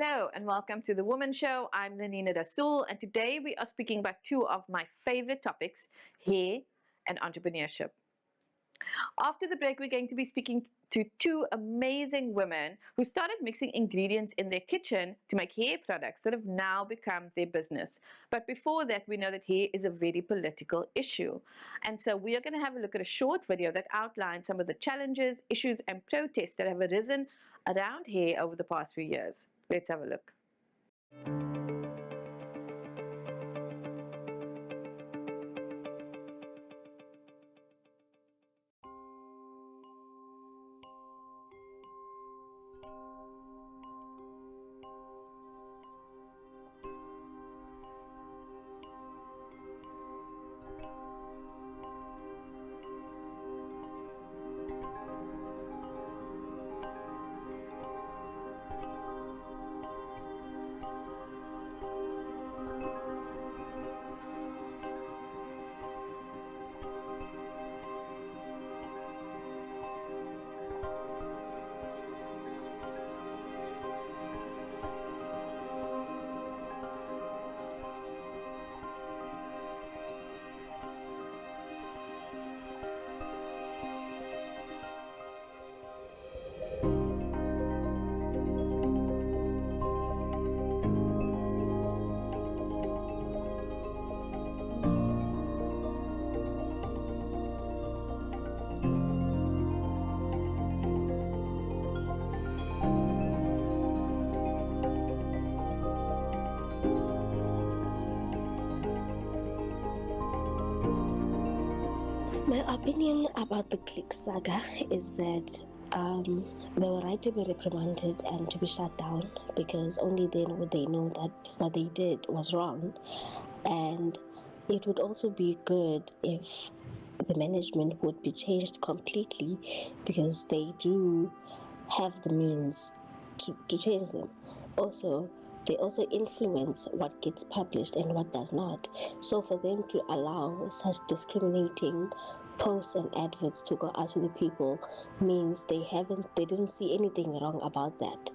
Hello and welcome to the Womxn Show. I'm Leshme de Bruyn, and today we are speaking about two of my favorite topics, hair and entrepreneurship. After the break, we're going to be speaking to two amazing women who started mixing ingredients in their kitchen to make hair products that have now become their business. But before that, we know that hair is a very political issue. And so we are going to have a look at a short video that outlines some of the challenges, issues, and protests that have arisen around hair over the past few years. Let's have a look. My opinion about the Click saga is that they were right to be reprimanded and to be shut down, because only then would they know that what they did was wrong. And it would also be good if the management would be changed completely, because they do have the means to change them. They also influence what gets published and what does not. So for them to allow such discriminating posts and adverts to go out to the people means they didn't see anything wrong about that.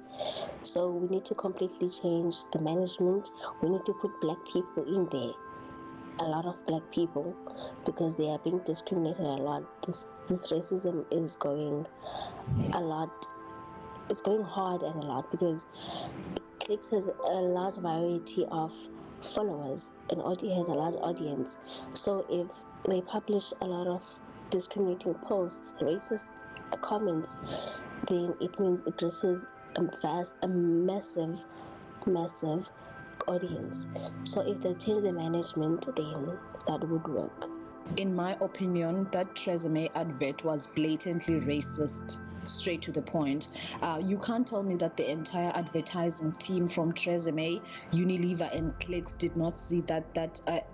So we need to completely change the management. We need to put black people in there. A lot of black people, because they are being discriminated a lot. This racism is going a lot. It's going hard and a lot, because Clicks has a large variety of followers and has a large audience. So if they publish a lot of discriminating posts, racist comments, then it means it reaches a massive audience. So if they change the management, then that would work. In my opinion, that Tresemme advert was blatantly racist, straight to the point. You can't tell me that the entire advertising team from Tresemme, Unilever and Clicks did not see that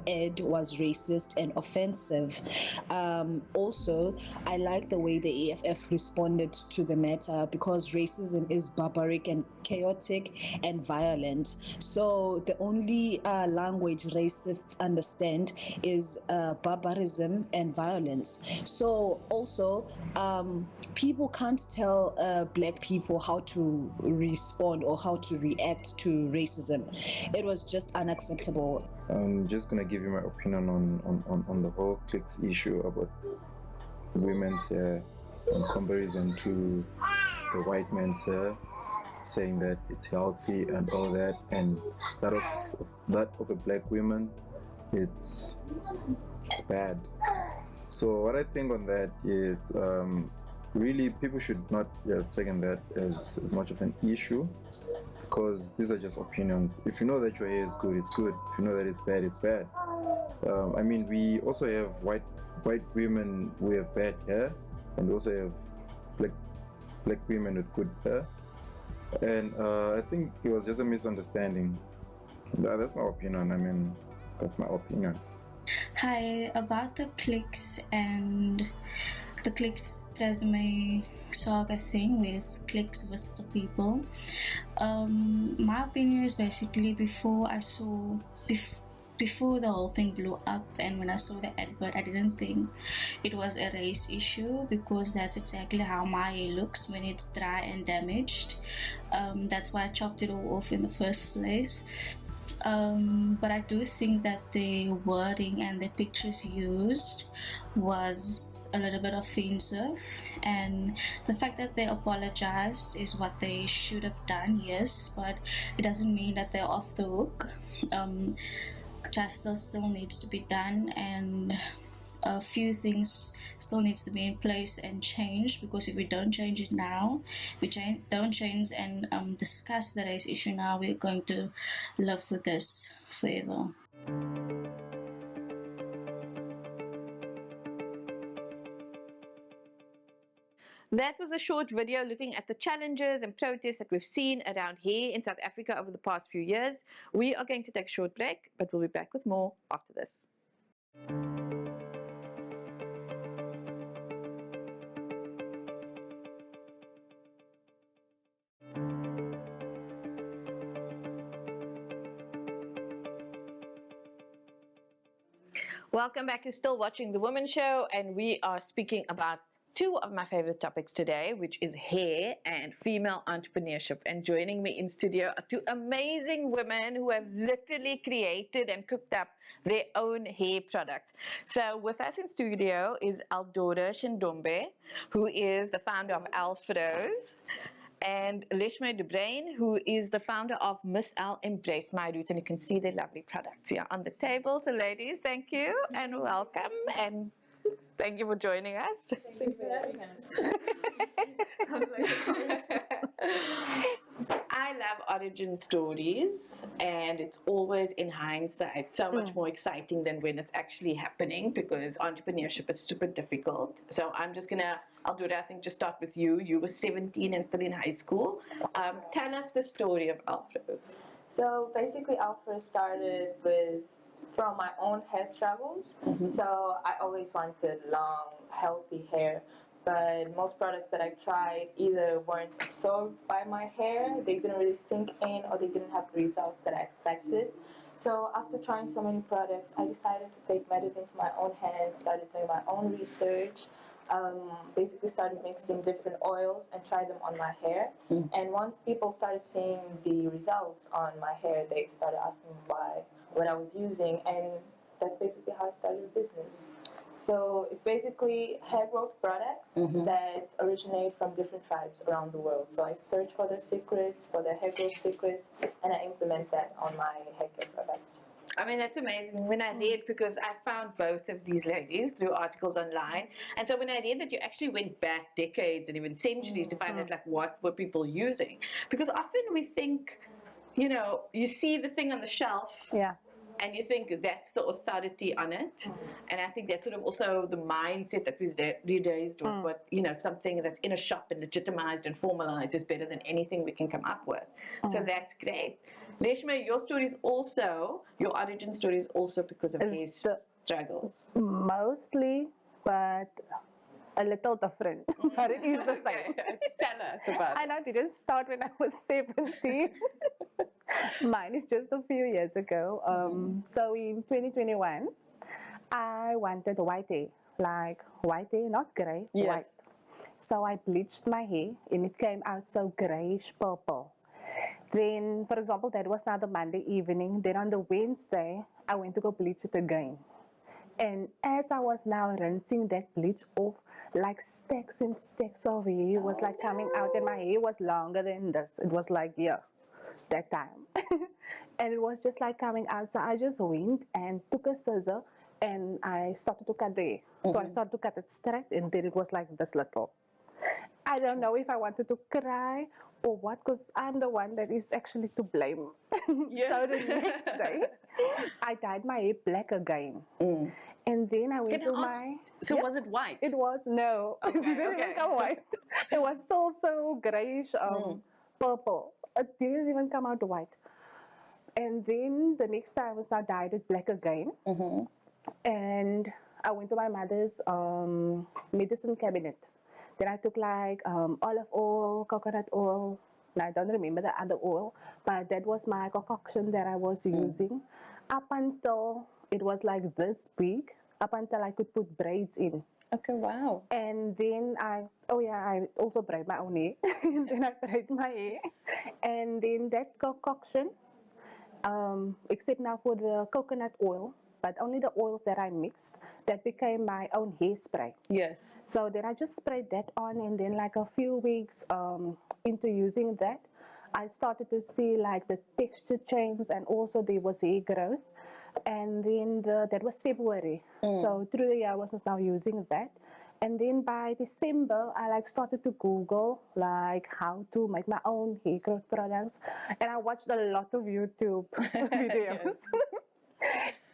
ad was racist and offensive. Also, I like the way the AFF responded to the matter, because racism is barbaric and chaotic and violent. So the only language racists understand is barbarism and violence. So also, people can't tell black people how to respond or how to react to racism. It was just unacceptable. I'm just gonna give you my opinion on the whole Clicks issue about women's hair in comparison to the white man's hair, saying that it's healthy and all that, and that of a black woman, it's bad. So what I think on that is really people should not have taken that as much of an issue, because these are just opinions. If you know that your hair is good, it's good. If you know that it's bad, it's bad. I mean, we also have white women who have bad hair, and we also have black women with good hair. And I think it was just a misunderstanding. That's my opinion. I mean, that's my opinion. Hi, about the Clicks and the Clicks Tresemme saga thing, where it's Clicks versus the people. My opinion is basically, before before the whole thing blew up, and when I saw the advert, I didn't think it was a race issue, because that's exactly how my hair looks when it's dry and damaged. That's why I chopped it all off in the first place. But I do think that the wording and the pictures used was a little bit offensive, and the fact that they apologized is what they should have done, yes, but it doesn't mean that they're off the hook. Justice still needs to be done, and a few things still needs to be in place and changed, because if we don't change it now, don't change and discuss the race issue now, we're going to live with this forever. That was a short video looking at the challenges and protests that we've seen around here in South Africa over the past few years. We are going to take a short break, but we'll be back with more after this. Welcome back. You're still watching The Womxn Show, and we are speaking about two of my favorite topics today, which is hair and female entrepreneurship. And joining me in studio are two amazing women who have literally created and cooked up their own hair products. So with us in studio is Aldora Chindombe, who is the founder of Alfros, and Leshme de Bruyn, who is the founder of Miss L Embrace My Roots, and you can see their lovely products here on the table. So ladies, thank you and welcome, and thank you for joining us. Thank you for having us. I love origin stories, and it's always in hindsight so much more exciting than when it's actually happening, because entrepreneurship is super difficult. So I'm just gonna, Aldora, I think just start with you. You were 17 and still in high school. Tell us the story of Alfros. So basically, Alfros started from my own hair struggles. So I always wanted long, healthy hair, but most products that I tried either weren't absorbed by my hair, they didn't really sink in, or they didn't have the results that I expected. So after trying so many products, I decided to take matters into my own hands, started doing my own research, basically started mixing different oils and tried them on my hair. And once people started seeing the results on my hair, they started asking what I was using, and that's basically how I started a business. So it's basically hair growth products that originate from different tribes around the world. So I search for the secrets, for the hair growth secrets, and I implement that on my hair care products. I mean, that's amazing. When I read, because I found both of these ladies through articles online, and so when I read that you actually went back decades and even centuries to find out like what were people using, because often we think, you know, you see the thing on the shelf, and you think that's the authority on it. And I think that's sort of also the mindset that was raised with what, you know, something that's in a shop and legitimized and formalized is better than anything we can come up with. So that's great. Leshme, your story is also, your origin story is also because of his struggles. Mostly, but a little different, but it is the same. Tell us about I know it didn't start when I was 17. Mine is just a few years ago. So in 2021, I wanted white hair, like white hair, not gray, white. So I bleached my hair, and it came out so grayish purple. Then, for example, that was now the Monday evening. Then on the Wednesday, I went to go bleach it again. And as I was now rinsing that bleach off, like stacks and stacks of hair was like coming out, and my hair was longer than this. It was like, that time. And it was just like coming out. So I just went and took a scissor and I started to cut the hair. So I started to cut it straight, and then it was like this little. I don't know if I wanted to cry or what, because I'm the one that is actually to blame. So the next day, I dyed my hair black again. And then I went to my... So was it white? It was, no. Okay, It didn't even come white. It was still so grayish, purple. It didn't even come out white. And then the next time I was now dyed it black again. And I went to my mother's medicine cabinet. Then I took like olive oil, coconut oil. Now I don't remember the other oil, but that was my concoction that I was using. up until it was like this big, up until I could put braids in. Okay, wow. And then I also braid my own hair. And then I braid my hair. And then that concoction, except now for the coconut oil, but only the oils that I mixed, that became my own hairspray. Yes. So then I just sprayed that on, and then like a few weeks into using that, I started to see like the texture change, and also there was hair growth. And then that was February. So through the year I was now using that. And then by December I like started to Google like how to make my own hair growth products, and I watched a lot of YouTube videos.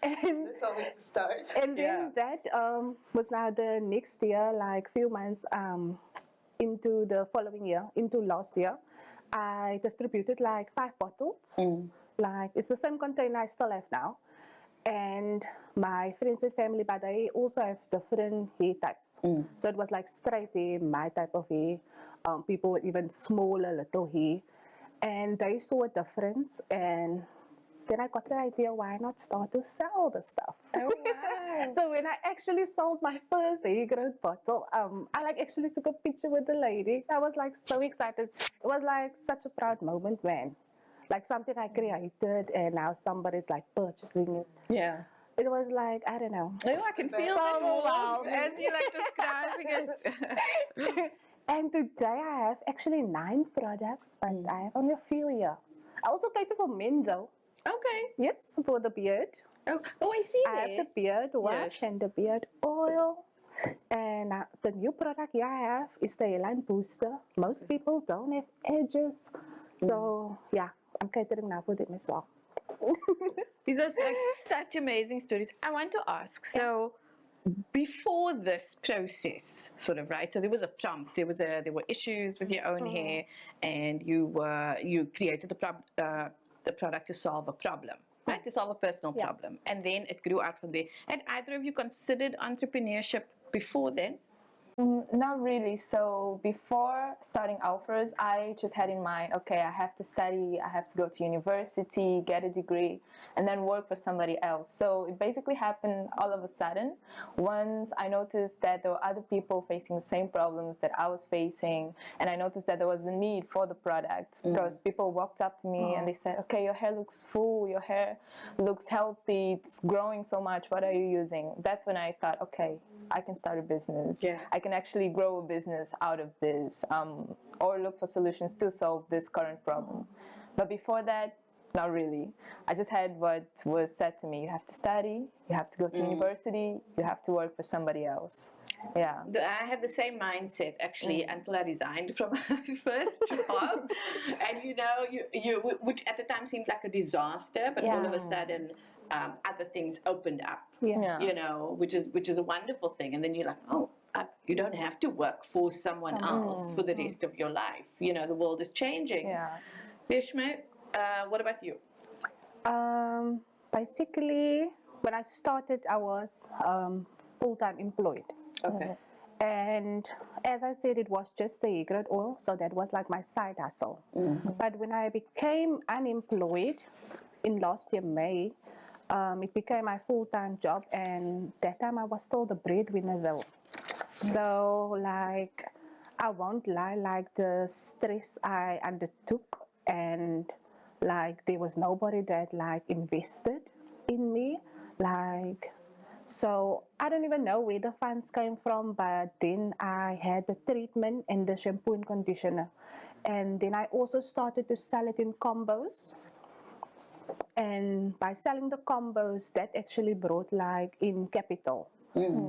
And That's always the start. and then that was now the next year, like few months into the following year, into last year, I distributed like 5 bottles. Like it's the same container I still have now. And my friends and family, but they also have different hair types. So it was like straight hair, my type of hair, people with even smaller little hair. And they saw a difference, and then I got the idea, why not start to sell the stuff? Oh, wow. So when I actually sold my first hair growth bottle, I like actually took a picture with the lady. I was like so excited. It was like such a proud moment, man. Like something I created and now somebody's like purchasing it. Yeah. It was like, I don't know. Oh, I can feel So that warmth wild. as you like describing it. And today I have actually 9 products, but I have only a few here. I also cater for men though. Okay. Yes, for the beard. Oh, I see I have there. the beard wash Yes. and the beard oil. And the new product I have is the hairline booster. Most people don't have edges. So yeah, I'm catering now for them as well. These are like such amazing stories. I want to ask, so before this process, sort of, right? So there was a prompt, there were issues with your own hair, and you created the product to solve a problem, right? To solve a personal problem, and then it grew out from there. And either of you considered entrepreneurship before then? Not really. So before starting Alfros, I just had in mind, okay, I have to study, I have to go to university, get a degree, and then work for somebody else. So it basically happened all of a sudden. Once I noticed that there were other people facing the same problems that I was facing, and I noticed that there was a need for the product, because people walked up to me and they said, okay, your hair looks full, your hair looks healthy, it's growing so much, what are you using? That's when I thought, okay, I can start a business. I can actually grow a business out of this, or look for solutions to solve this current problem. But before that, not really. I just had what was said to me: you have to study, you have to go to university, you have to work for somebody else. Yeah. I had the same mindset actually until I resigned from my first job, and you which at the time seemed like a disaster, but all of a sudden other things opened up. Which is a wonderful thing, and then you're like, oh, you don't have to work for someone else for the rest of your life. The world is changing. Leshme, what about you? Basically, when I started, I was full-time employed. Okay. And as I said, it was just the hair growth oil, so that was like my side hustle. But when I became unemployed in last year, May, it became my full-time job, and that time I was still the breadwinner though. So like, I won't lie, like the stress I undertook, and like there was nobody that like invested in me, like, so I don't even know where the funds came from, but then I had the treatment and the shampoo and conditioner, and then I also started to sell it in combos. And by selling the combos, that actually brought like in capital.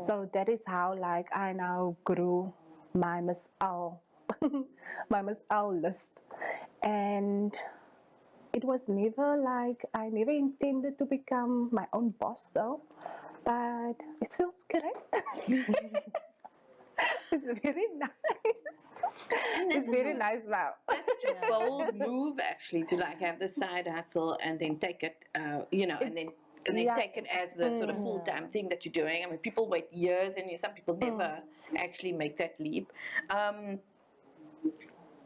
So that is how like I now grew my Miss Al, my Miss Al list. And it was never like, I never intended to become my own boss though, but it feels great. It's very nice. It's very nice now. That's such a bold move, actually, to like have the side hustle and then take it, and then take it as the sort of full-time thing that you're doing. I mean, people wait years, and some people never actually make that leap.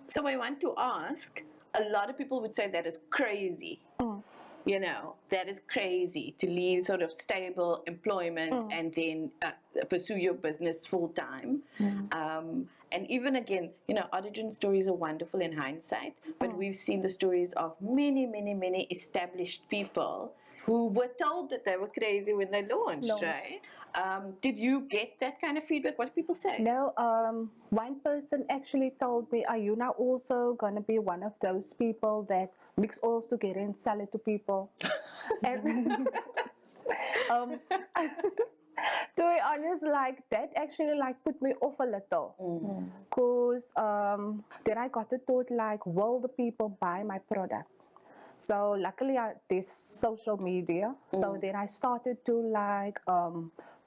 So I want to ask, a lot of people would say that is crazy. You know, that is crazy to leave sort of stable employment and then pursue your business full time. And even again, you know, origin stories are wonderful in hindsight, but we've seen the stories of many, many, many established people who were told that they were crazy when they launched, right? Did you get that kind of feedback? What do people say? No, one person actually told me, are you now also going to be one of those people that mix oils together and sell it to people? And to be honest, like that actually like put me off a little. Because then I got the thought like, will the people buy my product? So luckily there's social media. So then I started to like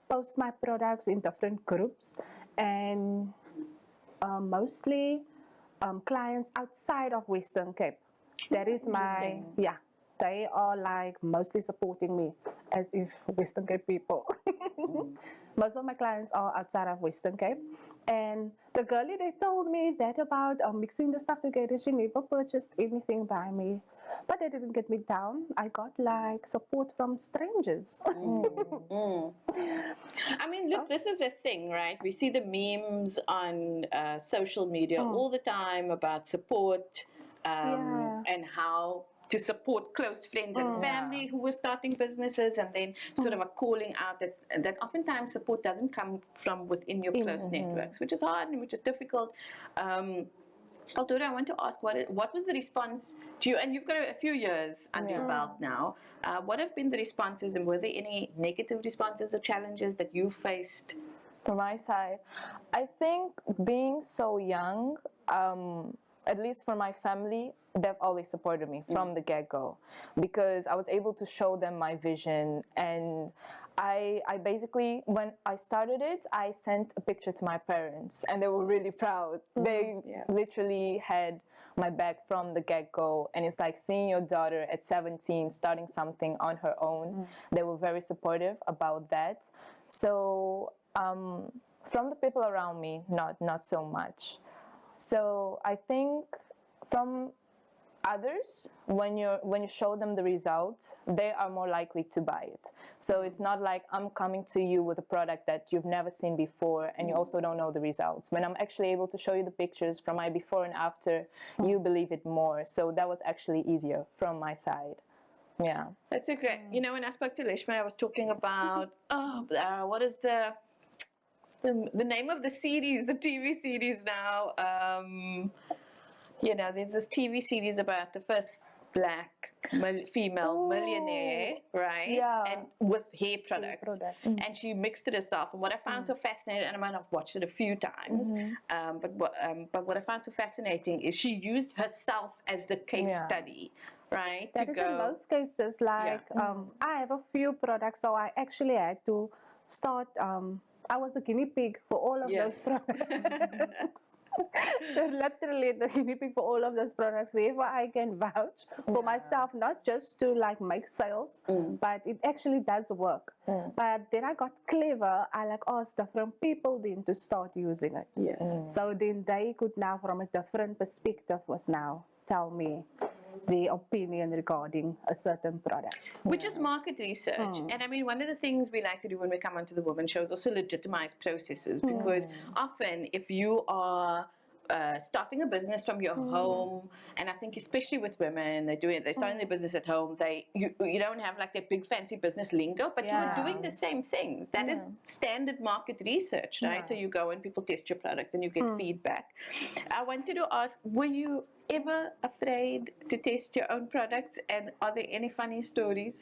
post my products in different groups, and mostly clients outside of Western Cape. That is my, they are like mostly supporting me as if Western Cape people. Most of my clients are outside of Western Cape. And the girlie, they told me that about mixing the stuff together. She never purchased anything by me. But they didn't get me down. I got like support from strangers. I mean, look, this is a thing, right? We see the memes on social media all the time about support and how to support close friends and family who were starting businesses, and then sort of a calling out that oftentimes support doesn't come from within your close networks, which is hard and which is difficult. Aldora, I want to ask, what was the response to you? And you've got a few years under your belt now. What have been the responses, and were there any negative responses or challenges that you faced? From my side, I think being so young, at least for my family, they've always supported me from the get-go, because I was able to show them my vision. And I basically, when I started it, I sent a picture to my parents, and they were really proud. They literally had my back from the get-go, and it's like seeing your daughter at 17 starting something on her own. They were very supportive about that. So from the people around me, not so much. So I think from others, when you show them the result, they are more likely to buy it. So it's not like I'm coming to you with a product that you've never seen before and you also don't know the results. When I'm actually able to show you the pictures from my before and after, you believe it more. So that was actually easier from my side. Yeah. That's a great. You know, when I spoke to Leshme, I was talking about what is the name of the series, the TV series now? You know, there's this TV series about the first black female millionaire, right? Yeah. And with hair products. And she mixed it herself. And what I found so fascinating, and I might have watched it a few times, but what I found so fascinating is she used herself as the case study. Right. That is in most cases. Like I have a few products, so I actually had to start. I was the guinea pig for all of those products. Literally the guinea pig for all of those products. Therefore, I can vouch for myself, not just to like make sales, but it actually does work. But then I got clever. I like asked different people then to start using it. So then they could now, from a different perspective, was now tell me the opinion regarding a certain product. Which is market research. And I mean, one of the things we like to do when we come onto the Womxn Show is also legitimize processes, because often if you are starting a business from your home, and I think especially with women, they're starting their business at home, you don't have like that big fancy business lingo, but you are doing the same things. That is standard market research, right? So you go and people test your products and you get feedback. I wanted to ask, were you ever afraid to test your own products, and are there any funny stories?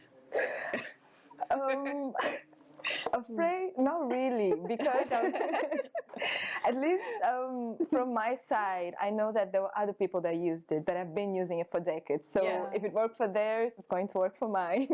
Afraid? Not really, because at least from my side, I know that there were other people that used it, that have been using it for decades. So if it worked for theirs, it's going to work for mine.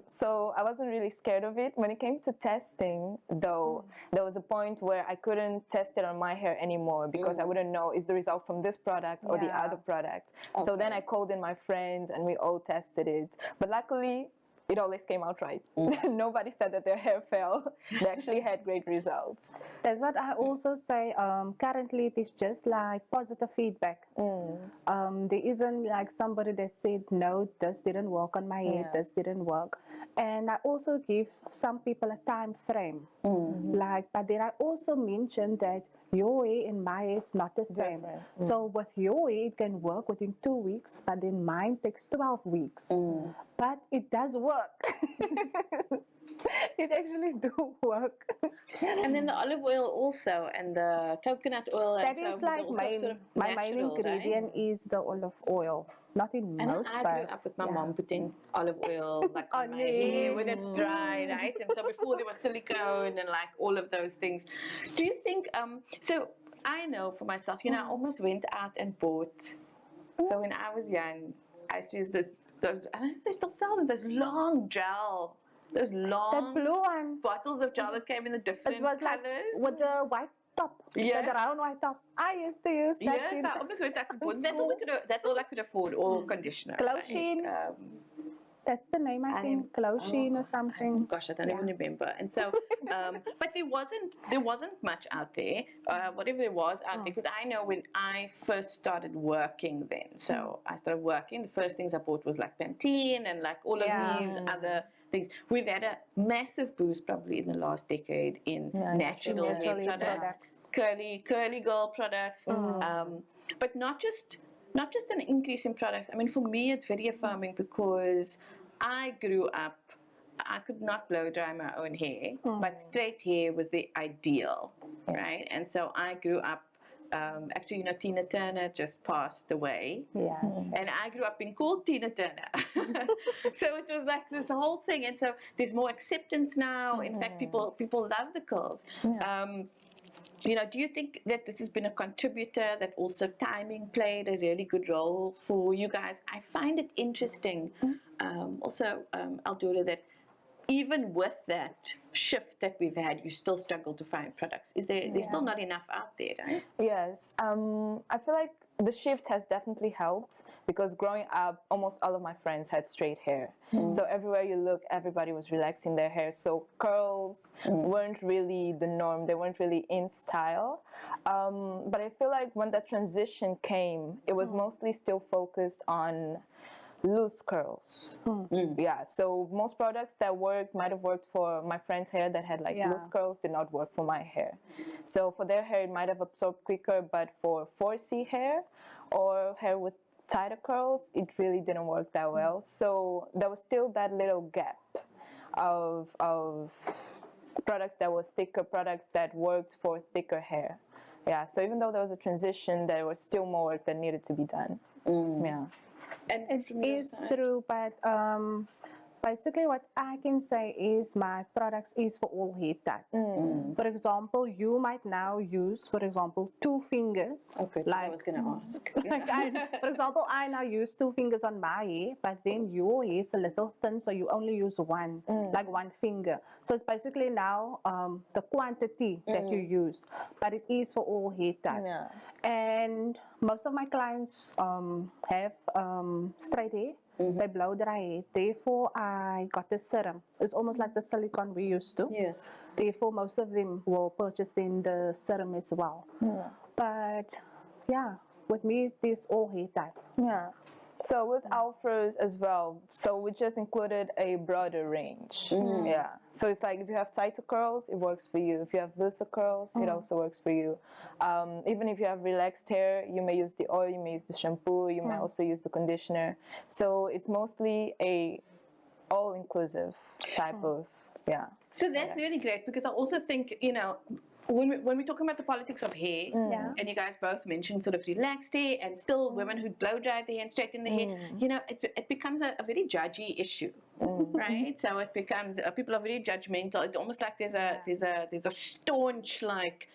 So I wasn't really scared of it. When it came to testing, though, there was a point where I couldn't test it on my hair anymore, because I wouldn't know is the result from this product or the other product. So then I called in my friends and we all tested it. But luckily, it always came out right. Nobody said that their hair fell. They actually had great results. That's what I also say. Currently, it is just like positive feedback. There isn't like somebody that said, no, this didn't work on my head, this didn't work. And I also give some people a time frame. Like, but then I also mentioned that your hair and my hair is not the same. So with your hair, it can work within 2 weeks, but then mine takes 12 weeks. But it does work. It actually do work. And then the olive oil also, and the coconut oil. That and is so like also my, sort of my main natural, right? ingredient is the olive oil. Not in And most I grew up with my mom putting olive oil like on my hair when it's dry, right? And so before there was silicone and like all of those things. Do you think, so I know for myself, you know, I almost went out and bought, so when I was young, I used to use those, I don't know if they still sell them, those long gel, those long that blue one. bottles of gel that came in the different It was colors. like with the white top. Yes. The round white top. I used to use that. Yes, in I almost went out to bought. school. That's all I could afford, or conditioner. Glow right? Sheen. That's the name, I think. Glow Sheen or something. Gosh, I don't even remember. And so, but there wasn't much out there. Whatever there was out there, because I know when I first started working then. So I started working. The first things I bought was like Pantene and like all of these other things. We've had a massive boost probably in the last decade in natural hair products, curly girl products, but not just an increase in products. I mean, for me, it's very affirming because I grew up, I could not blow dry my own hair, but straight hair was the ideal, right? And so I grew up, actually, you know, Tina Turner just passed away. Yeah. And I grew up being called Tina Turner. So it was like this whole thing. And so there's more acceptance now. In fact, people love the curls. You know, do you think that this has been a contributor, that also timing played a really good role for you guys? I find it interesting, also, Aldora, that even with that shift that we've had, you still struggle to find products. There's still not enough out there, right? Yes. I feel like the shift has definitely helped because growing up, almost all of my friends had straight hair. So everywhere you look, everybody was relaxing their hair. So curls weren't really the norm. They weren't really in style. But I feel like when that transition came, it was mostly still focused on loose curls. Yeah, so most products that might have worked for my friend's hair that had like loose curls did not work for my hair. So for their hair, it might have absorbed quicker, but for 4C hair or hair with tighter curls, it really didn't work that well. So there was still that little gap of products that were thicker, products that worked for thicker hair. Yeah, so even though there was a transition, there was still more work that needed to be done. Yeah. And It is true, but basically what I can say is my products is for all hair type. For example, you might now use, for example, 2 fingers. Okay, I was going to ask. Like for example, I now use 2 fingers on my hair, but then your hair is a little thin, so you only use one, like 1 finger. So it's basically now the quantity that you use, but it is for all hair type. Yeah. And most of my clients have straight hair. They blow dry hair. Therefore, I got the serum. It's almost like the silicone we used to. Yes. Therefore, most of them will purchase then the serum as well. But yeah, with me, it is all hair type. Yeah. So with Alfros as well, so we just included a broader range. Yeah. So it's like if you have tighter curls, it works for you. If you have looser curls, it also works for you. Even if you have relaxed hair, you may use the oil, you may use the shampoo, you may also use the conditioner. So it's mostly a all-inclusive type of, So that's really great, because I also think, you know, when we're talking about the politics of hair, and you guys both mentioned sort of relaxed hair and still women who blow dry their hair and straighten their hair, you know, it becomes a very judgy issue, right? So it becomes people are very judgmental. It's almost like there's a staunch like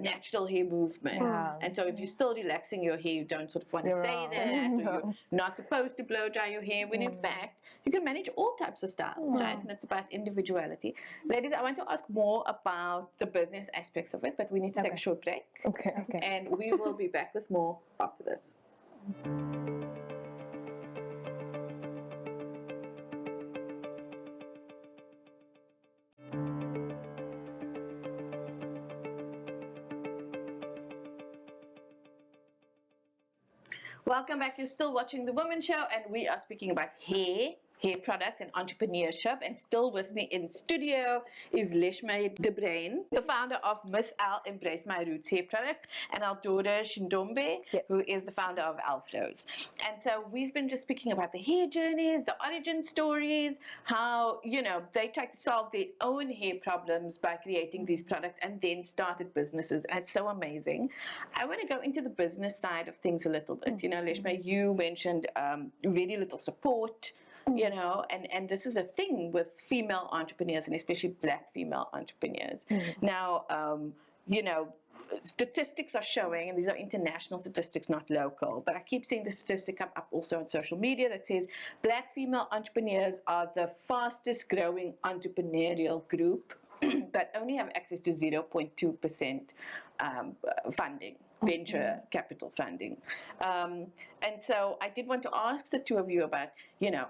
natural hair movement, and so if you're still relaxing your hair, you don't sort of want to say that, or you're not supposed to blow dry your hair. When in fact you can manage all types of styles, right? And it's about individuality. Ladies, I want to ask more about the business aspects of it, but we need to take a short break. Okay. And we will be back with more after this. Welcome back. You're still watching the Womxn Show, and we are speaking about hair products and entrepreneurship. And still with me in studio is Leshme de Bruyn, the founder of Miss Al Embrace My Roots hair products, and Aldora Chindombe, who is the founder of Alfros. And so we've been just speaking about the hair journeys, the origin stories, how, you know, they tried to solve their own hair problems by creating these products and then started businesses. And it's so amazing. I want to go into the business side of things a little bit. You know, Leshme, you mentioned very little support. You know, and this is a thing with female entrepreneurs, and especially Black female entrepreneurs. Now, you know, statistics are showing, and these are international statistics, not local, but I keep seeing the statistic come up also on social media that says Black female entrepreneurs are the fastest growing entrepreneurial group, but only have access to 0.2% funding, venture capital funding. And so I did want to ask the two of you about, you know,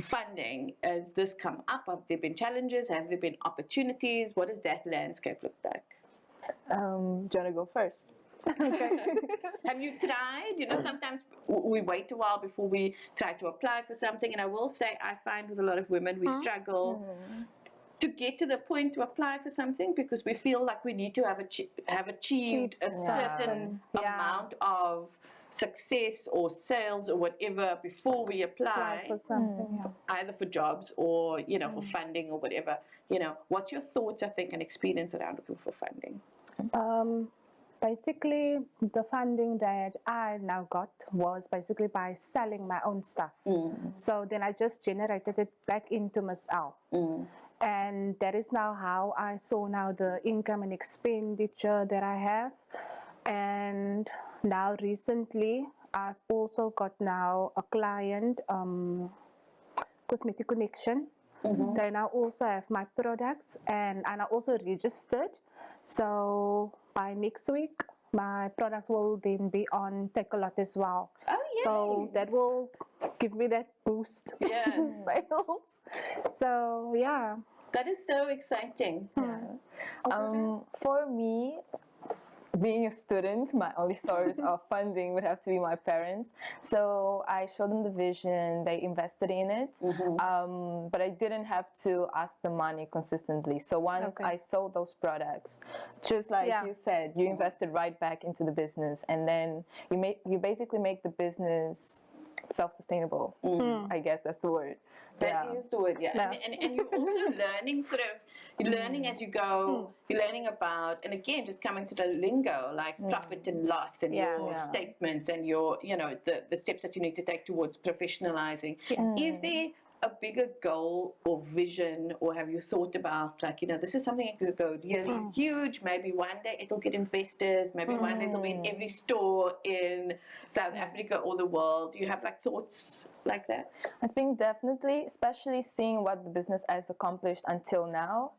funding. Has this come up? Have there been challenges? Have there been opportunities? What does that landscape look like? Do you want to go first? Okay. Have you tried? You know, sometimes we wait a while before we try to apply for something. And I will say, I find with a lot of women, we struggle to get to the point to apply for something because we feel like we need to have achieved a certain amount of success or sales or whatever before we apply for something, either for jobs or, you know, for funding or whatever. You know, what's your thoughts, I think, and experience around looking for funding? Basically, the funding that I now got was basically by selling my own stuff. So then I just generated it back into Miss Al. And that is now how I saw now the income and expenditure that I have. And now recently, I've also got now a client, Cosmetic Connection. They now also have my products, and I also registered. So by next week, my products will then be on Take a Lot as well. Oh, yeah. So that will give me that boost in sales. So yeah. That is so exciting. For me, being a student, my only source of funding would have to be my parents. So I showed them the vision, they invested in it, but I didn't have to ask the money consistently. So once I sold those products, just like you said, you invested right back into the business, and then you basically make the business self-sustainable. I guess that's the word. That is the word, And you're also learning you're learning as you go, you're learning about, and again, just coming to the lingo, like profit and loss and your statements and your, you know, the steps that you need to take towards professionalizing. Is there a bigger goal or vision, or have you thought about, like, you know, this is something that could go really huge, maybe one day it'll get investors, maybe one day it'll be in every store in South Africa or the world? Do you have like thoughts like that? I think definitely, especially seeing what the business has accomplished until now.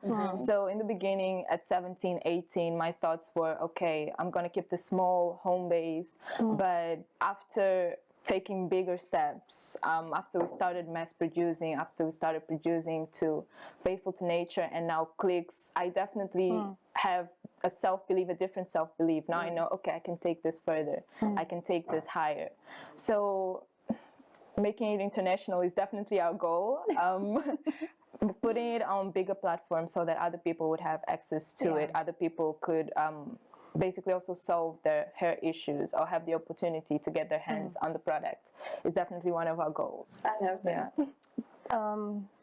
So in the beginning at 17, 18, my thoughts were, okay, I'm going to keep this small, home-based, but after taking bigger steps, after we started mass producing, after we started producing to Faithful to Nature and now Clicks, I definitely have a self-belief, a different self-belief. Now I know, okay, I can take this further. I can take this higher. So making it international is definitely our goal. Putting it on bigger platforms so that other people would have access to it. Other people could basically also solve their hair issues or have the opportunity to get their hands on the product is definitely one of our goals. I love that.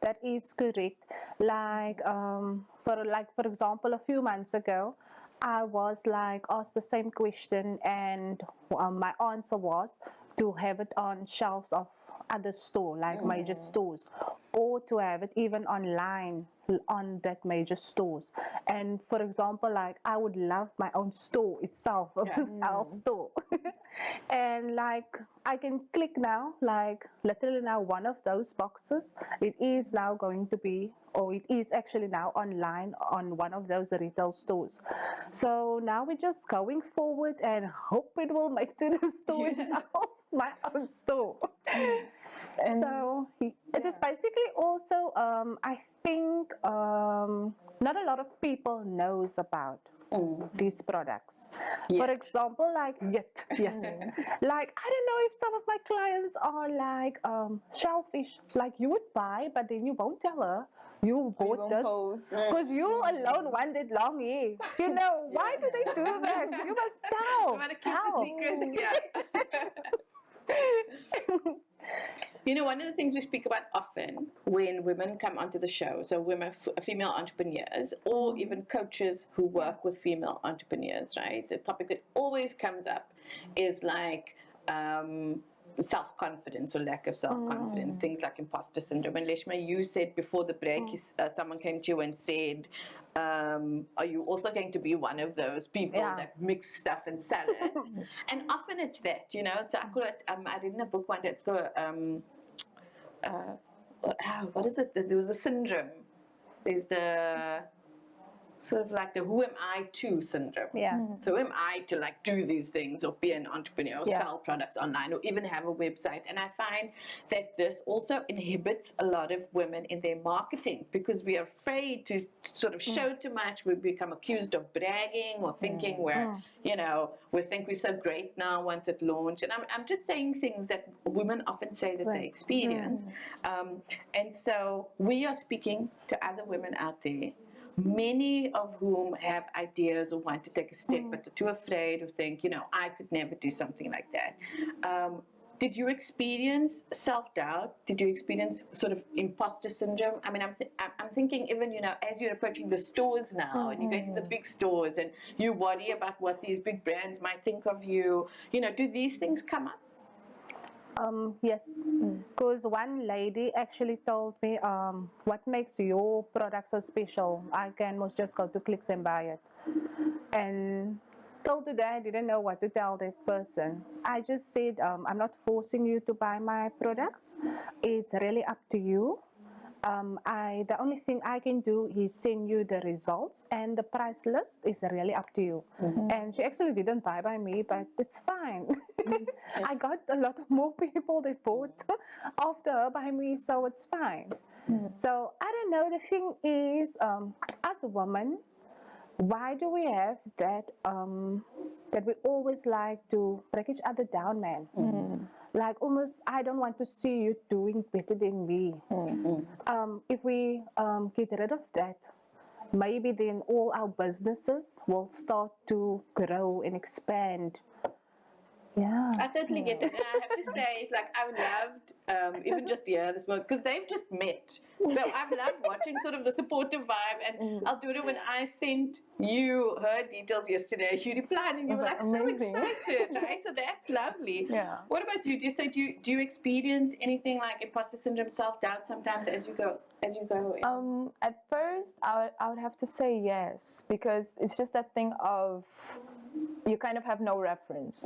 That is correct. Like, for example, a few months ago, I was like asked the same question, and my answer was to have it on shelves of other store, like major stores, or to have it even online on that major stores. And for example, like I would love my own store itself, our store. And like I can click now, like literally now one of those boxes, it is now going to be, or it is actually now online on one of those retail stores. So now we're just going forward and hope it will make to the store itself, my own store. And so it is basically also, I think, not a lot of people knows about these products. Yet. For example, like yes, like I don't know if some of my clients are like shellfish, like you would buy, but then you won't tell her you bought this because you alone wanted long hair. You know why do they do that? You must tell. You want to keep Tell. the secret? Yeah. You know, one of the things we speak about often when women come onto the show, so women, female entrepreneurs, or even coaches who work with female entrepreneurs, right? The topic that always comes up is like self-confidence or lack of self-confidence, things like imposter syndrome. And Leshme, you said before the break, someone came to you and said, are you also going to be one of those people that mix stuff and sell it? And often it's that, you know. So I call it, I read in a book one day, it's called, what is it? There was a syndrome. There's the sort of like the who am I to syndrome. Yeah. So who am I to like do these things or be an entrepreneur or sell products online or even have a website? And I find that this also inhibits a lot of women in their marketing because we are afraid to sort of show too much. We become accused of bragging or thinking you know, we think we're so great now once it launched. And I'm just saying things that women often say that they experience. And so we are speaking to other women out there, many of whom have ideas or want to take a step, but are too afraid or think, you know, I could never do something like that. Did you experience self-doubt? Did you experience sort of imposter syndrome? I mean, I'm thinking even, you know, as you're approaching the stores now and you're going to the big stores and you worry about what these big brands might think of you, you know, do these things come up? Yes, because one lady actually told me, what makes your product so special? I can most just go to Clicks and buy it. And till today, I didn't know what to tell that person. I just said, I'm not forcing you to buy my products. It's really up to you. The only thing I can do is send you the results, and the price list is really up to you. And she actually didn't buy by me, but it's fine. I got a lot of more people that bought after her by me, so it's fine. So I don't know. The thing is, as a woman, why do we have that that we always like to break each other down, man? Like almost, I don't want to see you doing better than me. If we get rid of that, maybe then all our businesses will start to grow and expand. Yeah, I totally get it. And I have to say, it's like I've loved, even just this month, because they've just met. So I've loved watching sort of the supportive vibe. And Aldora, when I sent you her details yesterday, you replied and you were like amazing. so excited, right? So that's lovely. Yeah. What about you? Do you experience anything like imposter syndrome, self-doubt sometimes as you go? At first, I would have to say yes, because it's just that thing of you kind of have no reference.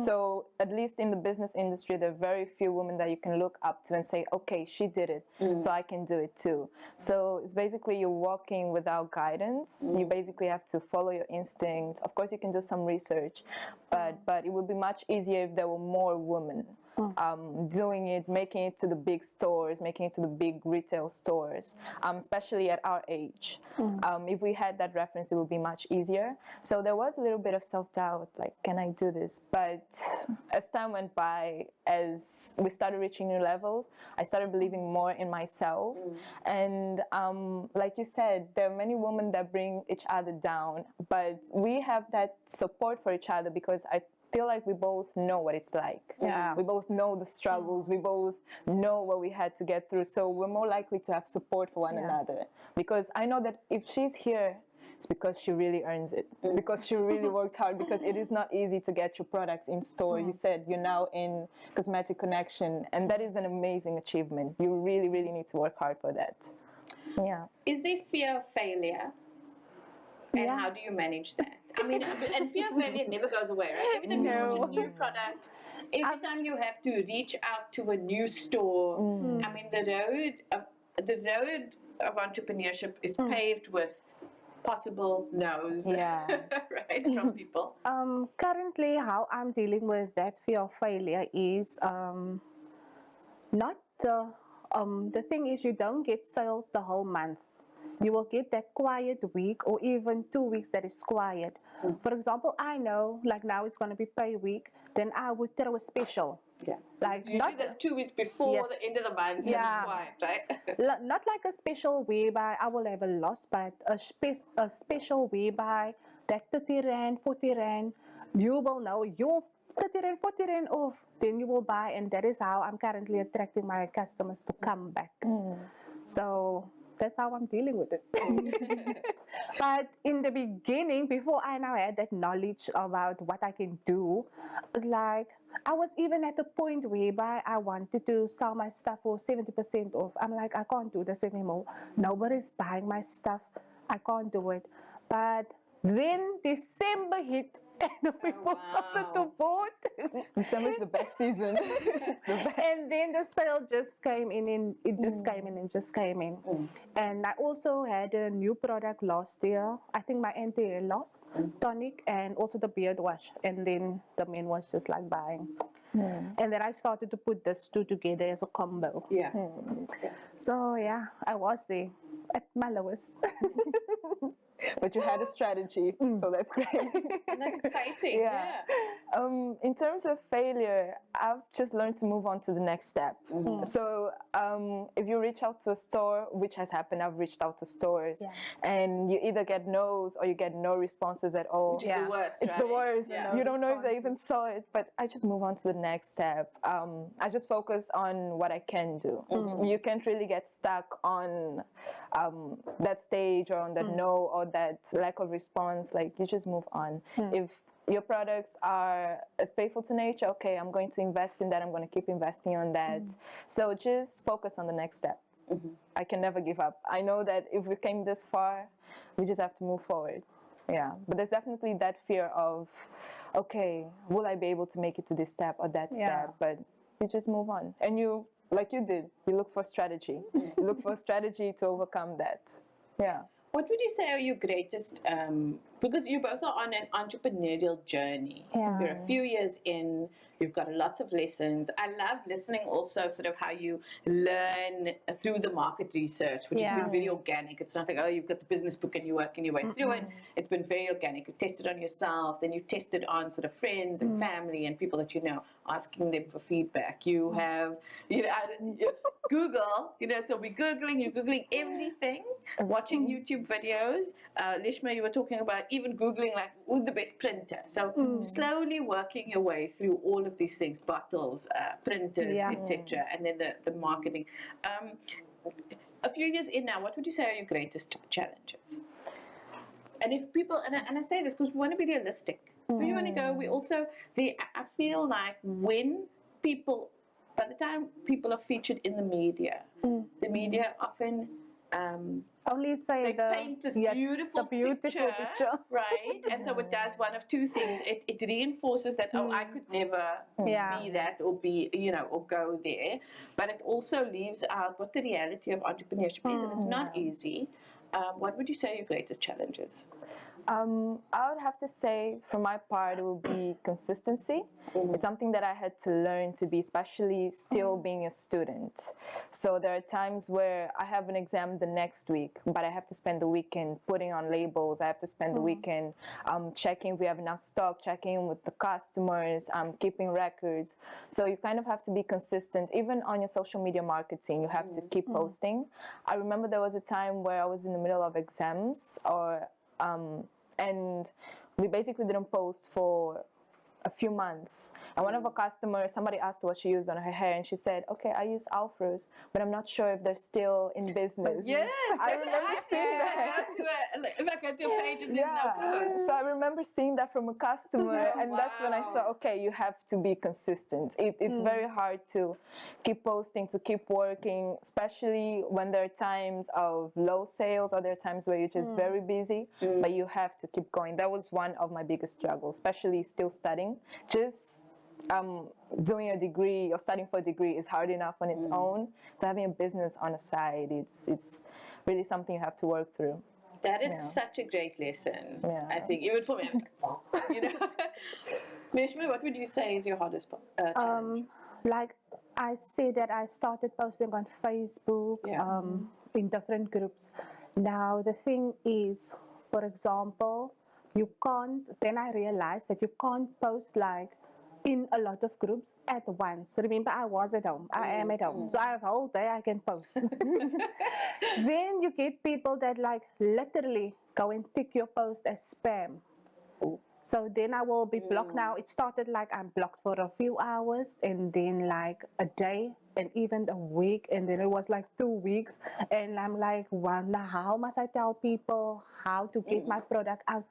So at least in the business industry, there are very few women that you can look up to and say, okay, she did it, so I can do it too. So it's basically you're walking without guidance. You basically have to follow your instinct. Of course, you can do some research, but it would be much easier if there were more women doing it, making it to the big stores, making it to the big retail stores, especially at our age. If we had that reference, it would be much easier. So there was a little bit of self-doubt, like, can I do this? But as time went by, as we started reaching new levels, I started believing more in myself. And like you said, there are many women that bring each other down, but we have that support for each other because I feel like we both know what it's like. Yeah. We both know the struggles. We both know what we had to get through. So we're more likely to have support for one another. Because I know that if she's here, it's because she really earns it. It's because she really worked hard, because it is not easy to get your products in store. You said you're now in Cosmetic Connection, and that is an amazing achievement. You really, really need to work hard for that. Yeah. Is there fear of failure? And how do you manage that? I mean, and fear of failure never goes away, right? Every time you launch a new product, every time you have to reach out to a new store, I mean, the road of entrepreneurship is paved with possible no's, right, from people. Currently, how I'm dealing with that fear of failure is not the thing is you don't get sales the whole month. you will get that quiet week or even 2 weeks that is quiet. For example, I know like now it's going to be pay week, then I would throw a special. Yeah. Like Usually not that's 2 weeks before Yes. the end of the month. Yeah. That's quiet, right? not like a special whereby I will have a loss, but a special whereby that 30 rand, 40 rand, you will know your 30 rand, 40 rand off, then you will buy, and that is how I'm currently attracting my customers to come back. So that's how I'm dealing with it. But in the beginning, before I now had that knowledge about what I can do, it's like I was even at the point whereby I wanted to sell my stuff for 70% off. I'm like, I can't do this anymore. Nobody's buying my stuff. I can't do it. But then December hit and the people started to vote. December is the best season. It's the best. And then the sale just came in and it just came in and just came in. And I also had a new product last year. I think my anti-hair loss, tonic, and also the beard wash. And then the men was just like buying. And then I started to put these two together as a combo. Yeah. So yeah, I was there at my lowest. But you had a strategy, so that's great. That's exciting. Yeah. In terms of failure, I've just learned to move on to the next step. So if you reach out to a store, which has happened, I've reached out to stores, and you either get no's or you get no responses at all. Which is the worst, It's right? the worst. Yeah. You don't know if they even saw it, but I just move on to the next step. I just focus on what I can do. You can't really get stuck on that stage or on that no or that lack of response. Like, you just move on. If your products are faithful to nature, okay, I'm going to invest in that. I'm going to keep investing on that. So just focus on the next step. I can never give up. I know that if we came this far, we just have to move forward. Yeah, but there's definitely that fear of, okay, will I be able to make it to this step or that step? But you just move on. And you, like you did, you look for strategy. You look for strategy to overcome that. Yeah. What would you say are your greatest, because you both are on an entrepreneurial journey. Yeah. You're a few years in, you've got lots of lessons. I love listening also sort of how you learn through the market research, which has been very organic. It's not like, oh, you've got the business book and you're working your way through it. It's been very organic. You've tested on yourself, then you've tested on sort of friends and family and people that you know, asking them for feedback. You have, you know, Google, you know, so we're you're Googling everything, watching YouTube videos. Leshme, you were talking about even Googling like, who's the best printer? So slowly working your way through all of these things, bottles, printers, etc., and then the marketing. A few years in now, what would you say are your greatest challenges? And if people, and I say this because we want to be realistic. We want to go, we also, I feel like when people, by the time people are featured in the media often Only say they paint this beautiful picture, right? And so it does one of two things. It reinforces that, oh, I could never be that or be, you know, or go there. But it also leaves out what the reality of entrepreneurship is, and it's not easy. What would you say are your greatest challenges? I would have to say, for my part, it would be consistency. It's something that I had to learn to be, especially still being a student. So there are times where I have an exam the next week, but I have to spend the weekend putting on labels. I have to spend the weekend checking if we have enough stock, checking with the customers, keeping records. So you kind of have to be consistent. Even on your social media marketing, you have to keep posting. I remember there was a time where I was in the middle of exams, and we basically didn't post for a few months. And one of our customers, somebody asked what she used on her hair, and she said, okay, I use Alfros, but I'm not sure if they're still in business. Yes, I remember seeing that. If I go to a page and there's no post. So I remember seeing that from a customer, and that's when I saw, okay, you have to be consistent. It's very hard to keep posting, to keep working, especially when there are times of low sales or there are times where you're just very busy, but you have to keep going. That was one of my biggest struggles, especially still studying. Just doing a degree or studying for a degree is hard enough on its own. So having a business on the side, it's really something you have to work through. That is such a great lesson. I think even for me, I was like, you know. Leshme, what would you say is your hardest challenge? Like I say that I started posting on Facebook in different groups, Now, the thing is, for example, you can't, then I realized that you can't post like in a lot of groups at once. Remember, I was at home, I am at home, so I have a whole day I can post. Then you get people that like literally go and tick your post as spam. So then I will be blocked now. It started like I'm blocked for a few hours and then like a day and even a week and then it was like 2 weeks and I'm like, wonder how must I tell people how to get my product out?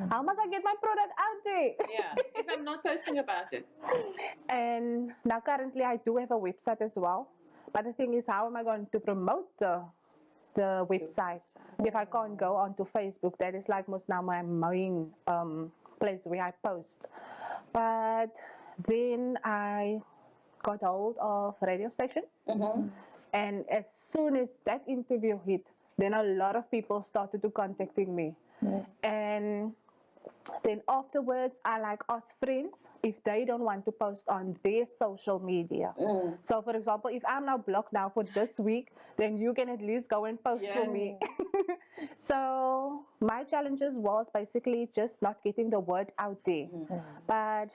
How must I get my product out there? Yeah, if I'm not posting about it. And now currently I do have a website as well. But the thing is, how am I going to promote the website if I can't go onto Facebook? That is like most now my main place where I post. But then I got hold of radio station, and as soon as that interview hit, then a lot of people started to contacting me, and then afterwards I like ask friends if they don't want to post on their social media. So for example, if I'm now blocked now for this week, then you can at least go and post for me. So my challenges was basically just not getting the word out there. But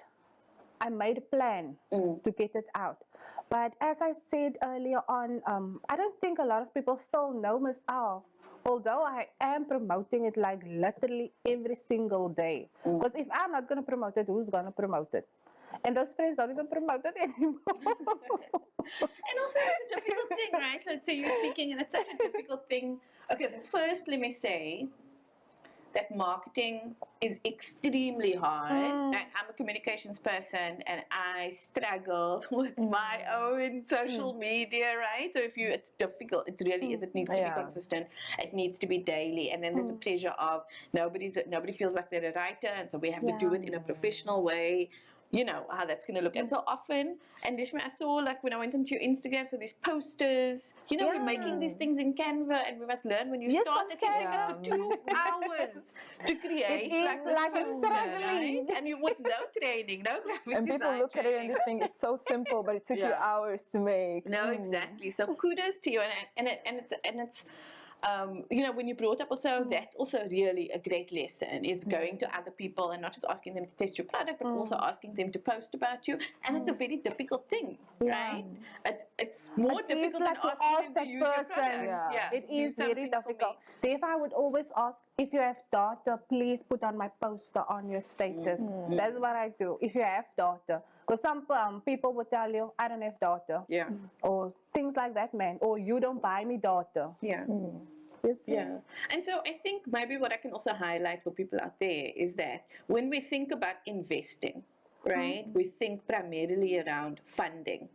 I made a plan to get it out. But as I said earlier on, I don't think a lot of people still know Miss Al. Although I am promoting it like literally every single day. Because if I'm not going to promote it, who's going to promote it? And those friends don't even promote it anymore. And also it's a difficult thing, right? So you're speaking and it's such a difficult thing. Okay, so first let me say that marketing is extremely hard. I'm a communications person and I struggle with my own social media, right? So it's difficult. It really is. It needs to be consistent. It needs to be daily. And then there's a pressure of nobody feels like they're a writer, and so we have to do it in a professional way. You know how that's going to look. And so often, and Leshme, I saw like when I went onto your Instagram, so these posters, you know, we're making these things in Canva, and we must learn when you start that it takes 2 hours to create. It is like a struggling. Right? And you with no training, no graphic And people design look at it and training. they think it's so simple, but it took you hours to make. No, exactly. So kudos to you, and it's you know, when you brought up also, that's also really a great lesson, is going to other people and not just asking them to test your product, but also asking them to post about you. And it's a very difficult thing, right? It's more difficult like than to asking ask them that to use your person. product. It do is very something for difficult. me. If I would always ask, if you have daughter, please put on my poster on your status. That's what I do. If you have daughter. Because some people will tell you, I don't have daughter. Or things like that, man. Or you don't buy me daughter. Yeah. And so I think maybe what I can also highlight for people out there is that when we think about investing, right, we think primarily around funding,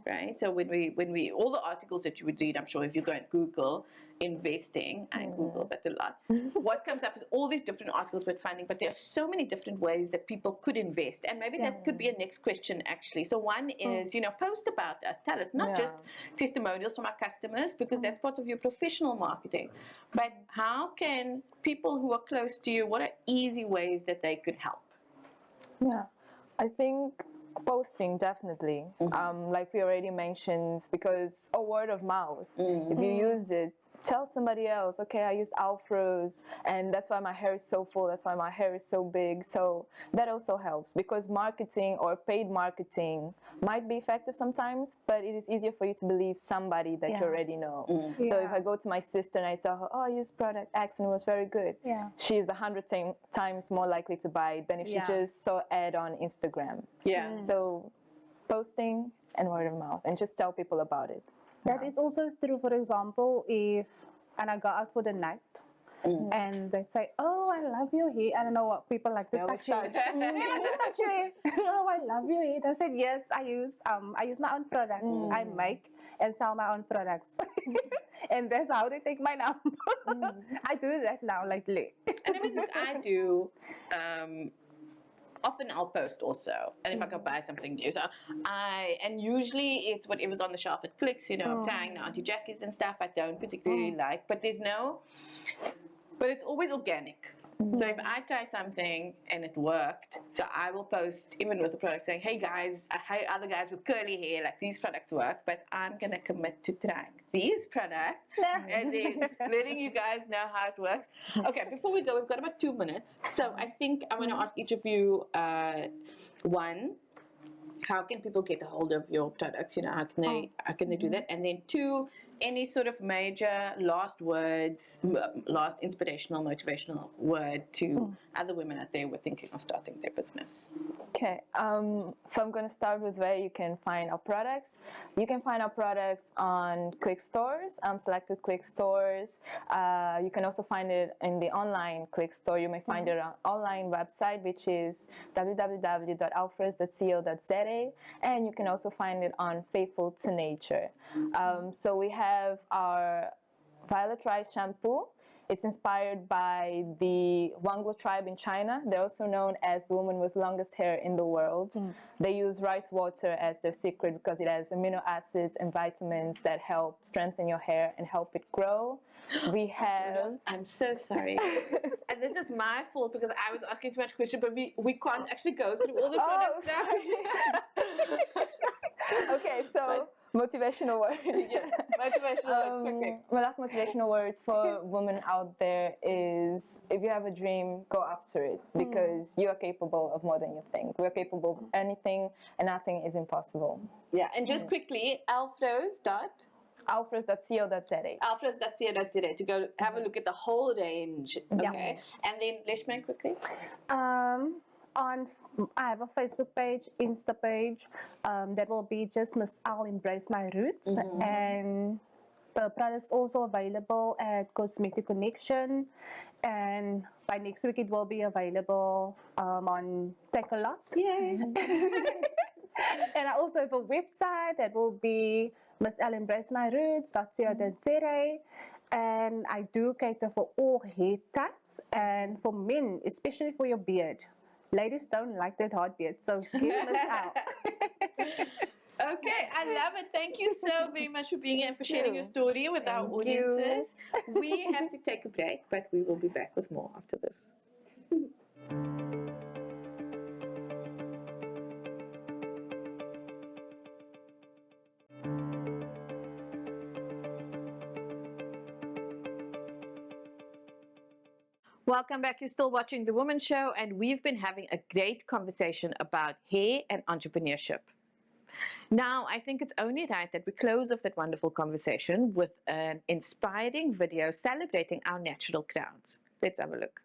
right? So when we all the articles that you would read, I'm sure if you go and Google investing, I Google that a lot, what comes up is all these different articles with funding, but there are so many different ways that people could invest, and maybe that could be a next question actually. So one is, you know, post about us, tell us, not just testimonials from our customers, because that's part of your professional marketing, but how can people who are close to you, what are easy ways that they could help? I think posting, definitely. Like we already mentioned, because a word of mouth, if you use it, tell somebody else, okay, I used Alfros and that's why my hair is so full, that's why my hair is so big. So that also helps, because marketing or paid marketing might be effective sometimes, but it is easier for you to believe somebody that you already know. So if I go to my sister and I tell her, oh, I used product X and it was very good, she is 100 times more likely to buy it than if she just saw ad on Instagram. So posting and word of mouth, and just tell people about it. That is also true. For example, if I go out for the night and they say, "Oh, I love your hair." I don't know what people like to touch your hair. Oh, I love your hair. I said, "Yes, I use my own products. I make and sell my own products," and that's how they take my number. I do that now lately. And I mean, look, I do. Often I'll post also, and if I can buy something new, so and usually it's whatever's on the shelf. It clicks, you know. I'm trying the Auntie Jackies and stuff I don't particularly like, but it's always organic. So if I try something and it worked, so I will post even with the product saying, hey guys, hey other guys with curly hair, like these products work, but I'm gonna commit to trying these products and then letting you guys know how it works. Okay, before we go, we've got about 2 minutes. So I think I want to ask each of you, one, how can people get a hold of your products? You know, how can they do that? And then two, any sort of major last words, last inspirational, motivational word to other women out there who are thinking of starting their business. Okay, so I'm going to start with where you can find our products. You can find our products on Click Stores, selected Click Stores. You can also find it in the online Click Store. You may find it on online website, which is www.alfros.co.za, and you can also find it on Faithful to Nature. So we have our Violet Rice shampoo. It's inspired by the Womxn tribe in China. They're also known as the woman with longest hair in the world. They use rice water as their secret because it has amino acids and vitamins that help strengthen your hair and help it grow. We have... I'm so sorry. And this is my fault because I was asking too much questions, but we can't actually go through all the products now. Okay, so... motivational words. Motivational words, quickly. My last motivational words for women out there is, if you have a dream, go after it, because you are capable of more than you think. We're capable of anything, and nothing is impossible. Yeah, and just quickly, alfros.co.za to go have a look at the whole range. Okay, and then Leshme, quickly. I have a Facebook page, Insta page, that will be just Miss Al Embrace My Roots, and the products also available at Cosmetic Connection, and by next week it will be available on Take a Lot. Yay! And I also have a website that will be missalembracemyroots.co.za, and I do cater for all hair types, and for men, especially for your beard. Ladies don't like that hard beard, so give us out. Okay, I love it. Thank you so very much for being here and for sharing your story with our audiences. We have to take a break, but we will be back with more after this. Welcome back. You're still watching The Womxn Show, and we've been having a great conversation about hair and entrepreneurship. Now, I think it's only right that we close off that wonderful conversation with an inspiring video celebrating our natural crowns. Let's have a look.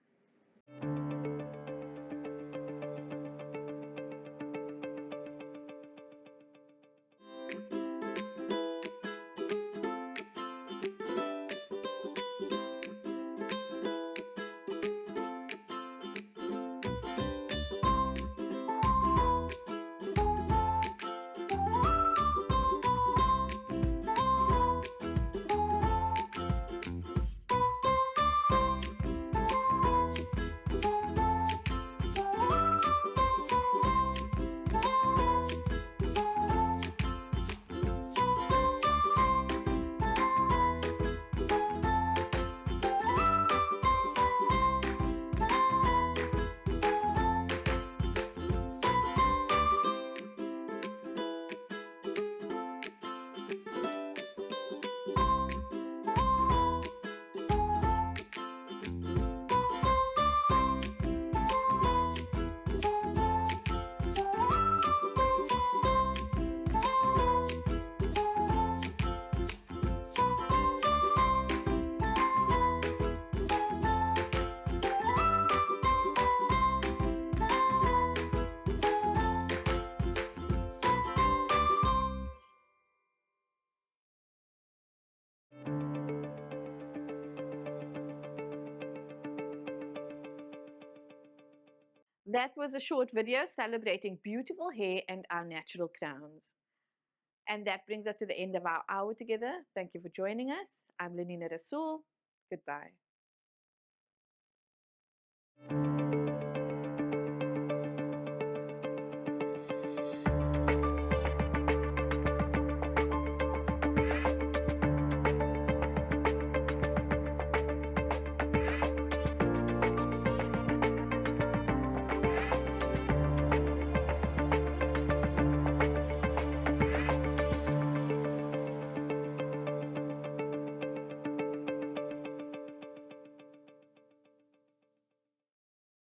That was a short video celebrating beautiful hair and our natural crowns. And that brings us to the end of our hour together. Thank you for joining us. I'm Lenina Rasool. Goodbye.